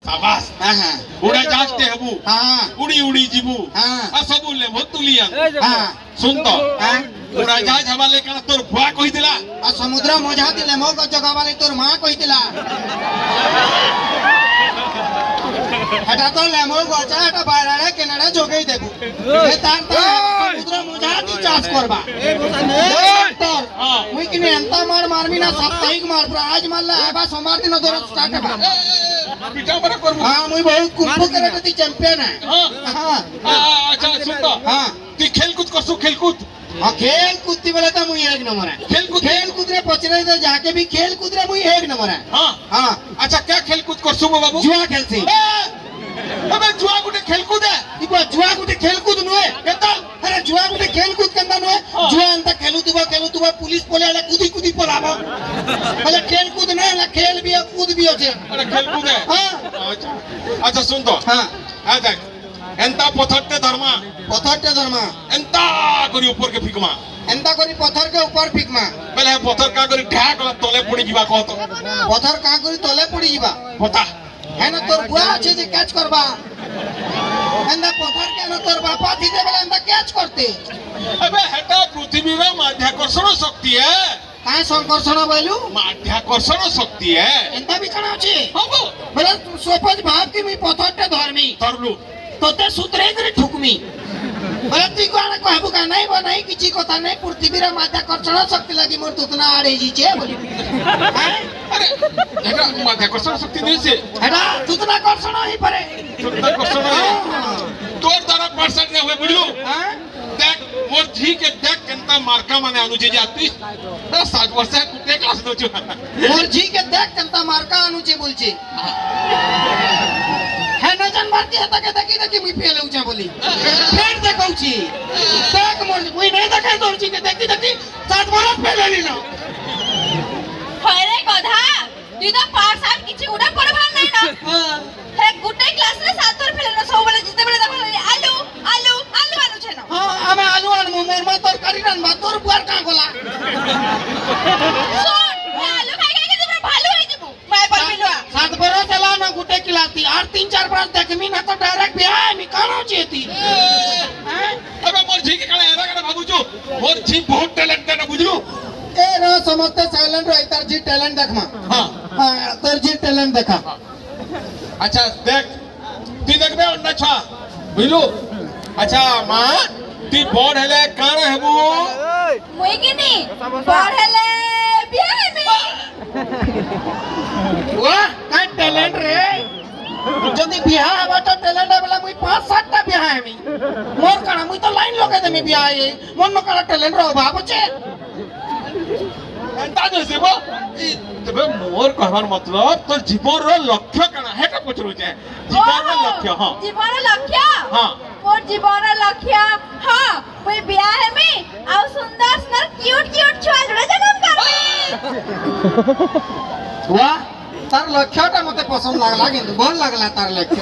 शाबाश हां हां उड़ा जाते हबु हां उड़ी उड़ी जीबु हां आ सबु ले भतुलिया हां सुन तो हां उड़ा जहाज हवाले कण तोर भुआ कहिदिला आ समुद्र मजा दिले मो जगह वाली तोर मां कहिदिला हटा तो लेमो गचा हटा बायराडे केनाडा जोगेई देबु ए तार तो समुद्र मजा दी चाष करबा ए तोर मुई किने एंता मारमी ना साप्ताहिक मार पर आज मारला एबा सोमवार दिन दर स्टार्ट हेबा पिटा बरा करबु हां मुई बहुत कुंफू कराटे चैंपियन है हां अच्छा सुन तो हां तू खेलकूद करसु खेलकूद हाँ खेल कूदती बोले तो मुझे एक नंबर है खेल कूद रे पचरे तो जाके भी खेल कूद रे मुझे एक नंबर है हाँ हाँ अच्छा क्या खेल कूद कर सुबह बाबू जुआ खेलती अबे जुआ गुटे खेल कूद है इबा जुआ गुटे खेल कूद नुए केता अरे जुआ गुटे खेल कूद कंदा नुए जुआ अंता खेलू तुबा पुलिस पोले आले कूदी कूदी पलाबो बोले खेल कूद नहीं है खेल भी है कूद भी होचे अरे खेल कूद है हाँ अच्छा सुन तो हाँ हाँ देख एंता पथरटे धर्मा एंता करी ऊपर के फिकमा एंता करी पत्थर के ऊपर फिकमा पहले पत्थर का करी ढा कला तले पड़ी जीवा कह तो पत्थर का करी तले पड़ी जीवा बता है ना तोर बुआ अच्छे से कैच करबा एंता पत्थर के ना तोर बापा थी दे बेला एंता कैच करते अबे हेटा पृथ्वी रा माध्याकर्षण शक्ति है काय संकर्षण बोलू माध्याकर्षण शक्ति है एंता भी कणा अछि हां बोले सोपज भाव की मी पत्थरटे धरमी तरलू तोते सूत्रे करे ठुकमी बोले तू कोन कहबू का नहीं बो नहीं किछि कथा नहीं पृथ्वी रा माध्याकर्षण शक्ति लागि मोर तुतना आड़े जी छे बोली अरे हेटा माध्याकर्षण शक्ति नहीं से हेडा तुतना कर्षण ही परे माध्याकर्षण तोर द्वारा परसेंट ने हुए बुझलू हां देख मोर जी के देख केनता मार्का माने अनुजे जाती 7 वर्ष है कुटे क्लास दो छु मोर जी के देख केनता मार्का अनुचे बोलछे है न जन मारती है तके देखी मुई फेल होचा बोली फेर देखौची देख मोर कोई नहीं देखे तोर जी के देखी 7 बरस फेल हली न হয় রে গধা তুই তো পার সাহেব কিছু উড়া পড়ে ভাল নাই না হে গুটে ক্লাস রে 7 বার ফেলে না সবলে জিতে বেলে দেখো আলু আলু আলু আলু ছেন हां आमे आलू आन मोर मा तरकारी रान बा तोर बुआर का गोला শোন আলু খাই খাই তোমরা ভালো হয়ে যাবো মাই পারবিলুয়া 7 बरस चला न गुटे खिलाती 8-3-4 बरस देखमी ना तो डायरेक्ट बियाह मी कानो चेती हैं अबे मोर जी के काला एरा काला बाबू जो मोर जी बहुत टैलेंट है ना बुझलू ए रो समझते साइलेंट रह तार जी टैलेंट देखमा हां हां तार जी टैलेंट देखा अच्छा देख तू देखबे अन्ना छा बुझलू अच्छा मां तू बोर्ड हेले कान हेबू মুই কিনি পড়েলে বিয়া হেমি वाह का टैलेंट रे जदी बियाह हबा तो टैलेंट वाला मुई 5-7 टा बियाह हेमी मोर काना मुई तो लाइन लगे देमी बियाह ए मोर न काला टैलेंट रो अभाव छे एंता जैसे बो तबे मोर कहवार मतलब तो जीवन रो लक्ष्य काना हेटा पचरू छे जीवन रो लक्ष्य हां জীবন লক্ষ্য हां মোর জীবন লক্ষ্য হ্যাঁ মুই বিয়া হেমি আর সুন্দর সুন্দর কিউট কিউট ছুয়া জুড়ে জন্ম করবি वाह तार लक्ष्यटा मते पसंद लागला किंतु भल लागला तार लक्ष्य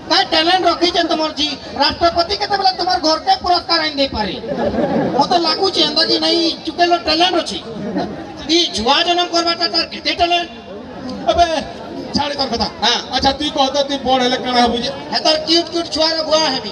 का टैलेंट रखी जे तुमर जी राष्ट्रपति के तबला तुम्हार घर के पुरस्कार आइन दे पारे मते लागू छे अंदा जी नहीं चुकेलो टैलेंट अछि ई जुआ जन्म करबाटा तार केते टैलेंट अबे छाड़े तोर कथा हां अच्छा तू कहत तू बोर्ड हेले काना हेबू जे हे तार क्यूट क्यूट छुआ रे बुआ हेबी